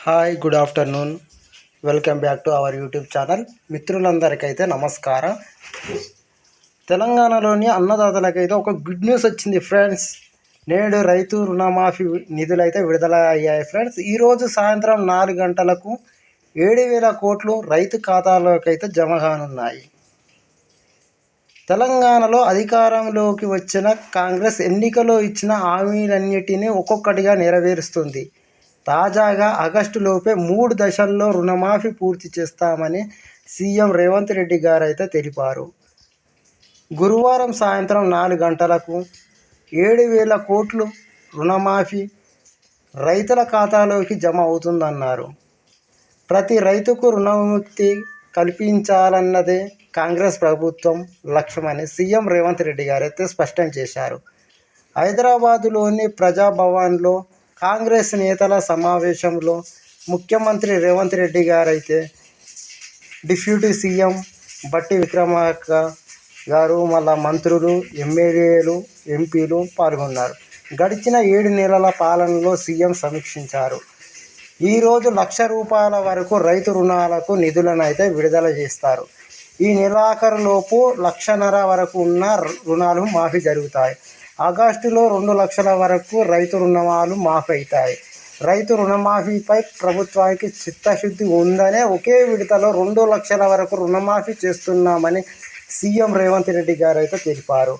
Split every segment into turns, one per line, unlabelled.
Hi good afternoon. Welcome back to our YouTube channel. మిత్రులందరికైతే నమస్కారం. తెలంగాణలోని అన్నదాతలకైతే ఒక గుడ్ న్యూస్ వచ్చింది ఫ్రెండ్స్. నేడు రైతు రుణమాఫీ నిధులైతే విడుదల అయ్యాయి ఫ్రెండ్స్. ఈరోజు సాయంత్రం 4 గంటలకు 7,000 కోట్లు రైతు ఖాతాలోకి అయితే జమ కానున్నాయి. తెలంగాణలో అధికారంలోకి వచ్చిన కాంగ్రెస్ ఎన్నికల్లో ఇచ్చిన హామీలన్నిటినీ ఒక్కొక్కటిగా నెరవేరుస్తుంది. తాజాగా ఆగస్టులోపే 3 దశల్లో రుణమాఫీ పూర్తి చేస్తామని సీఎం రేవంత్ రెడ్డి గారు అయితే తెలిపారు. గురువారం సాయంత్రం 4 గంటలకు 7,000 కోట్లు రుణమాఫీ రైతుల ఖాతాలోకి జమ అవుతుందన్నారు. ప్రతి రైతుకు రుణ విముక్తి కల్పించాలన్నదే కాంగ్రెస్ ప్రభుత్వం లక్ష్యమని సీఎం రేవంత్ రెడ్డి గారు అయితే స్పష్టం చేశారు. హైదరాబాదులోని ప్రజాభవన్లో కాంగ్రెస్ నేతల సమావేశంలో ముఖ్యమంత్రి రేవంత్ రెడ్డి గారైతే డిప్యూటీ సీఎం బట్టి విక్రమార్క గారు, మళ్ళా మంత్రులు, ఎమ్మెల్యేలు, ఎంపీలు పాల్గొన్నారు. గడిచిన 7 నెలల పాలనలో సీఎం సమీక్షించారు. ఈరోజు ₹1,00,000 వరకు రైతు రుణాలకు నిధులను అయితే విడుదల చేస్తారు. ఈ నెలాఖరులోపు 1,50,000 వరకు ఉన్న రుణాలు మాఫీ జరుగుతాయి. ఆగస్టులో 2 లక్షల వరకు రైతు రుణాలు మాఫీ అవుతాయి. రైతు రుణమాఫీపై ప్రభుత్వానికి చిత్తశుద్ధి ఉందనే ఒకే విడతలో 2 లక్షల వరకు రుణమాఫీ చేస్తున్నామని సీఎం రేవంత్ రెడ్డి గారు అయితే తెలిపారు.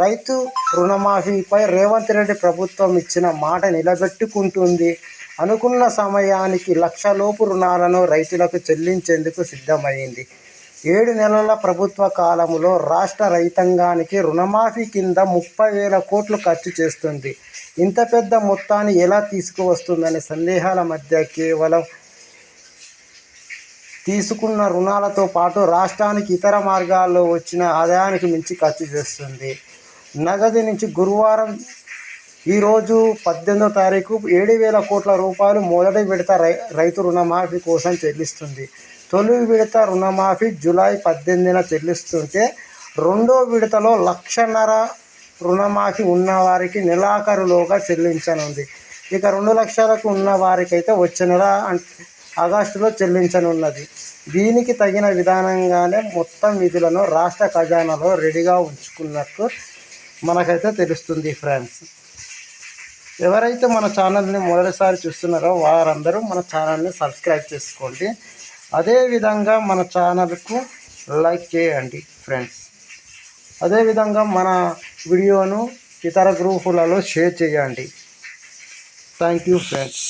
రైతు రుణమాఫీపై రేవంత్ రెడ్డి ప్రభుత్వం ఇచ్చిన మాట నిలబెట్టుకుంటుంది. అనుకున్న సమయానికి 1,00,000 లోపు రుణాలను రైతులకు చెల్లించేందుకు సిద్ధమైంది. 7 నెలల ప్రభుత్వ కాలంలో రాష్ట్ర రైతాంగానికి రుణమాఫీ కింద 30,000 కోట్లు ఖర్చు చేస్తుంది. ఇంత పెద్ద మొత్తాన్ని ఎలా తీసుకువస్తుందనే సందేహాల మధ్య కేవలం తీసుకున్న రుణాలతో పాటు రాష్ట్రానికి ఇతర మార్గాల్లో వచ్చిన ఆదాయానికి మించి ఖర్చు చేస్తుంది. నగదు నుంచి గురువారం ఈరోజు 18వ తారీఖు 7,000 కోట్ల రూపాయలు మొదటి విడత రైతు రుణమాఫీ కోసం చెల్లిస్తుంది. తొలి విడత రుణమాఫీ జూలై 18న చెల్లిస్తుంటే రెండో విడతలో 1,50,000 రుణమాఫీ ఉన్నవారికి నెలాఖరులోగా చెల్లించనుంది. ఇక 2 లక్షలకు ఉన్న వారికైతే వచ్చే నెల ఆగస్టులో చెల్లించనున్నది. దీనికి తగిన విధానంగానే మొత్తం నిధులను రాష్ట్ర ఖజానాలో రెడీగా ఉంచుకున్నట్టు మనకైతే తెలుస్తుంది ఫ్రెండ్స్. ఎవరైతే మన ఛానల్ని మొదటిసారి చూస్తున్నారో వారందరూ మన ఛానల్ని సబ్స్క్రైబ్ చేసుకోండి. అదేవిధంగా మన ఛానల్కు లైక్ చేయండి ఫ్రెండ్స్. అదేవిధంగా మన వీడియోను ఇతర గ్రూపులలో షేర్ చేయండి. Thank you friends.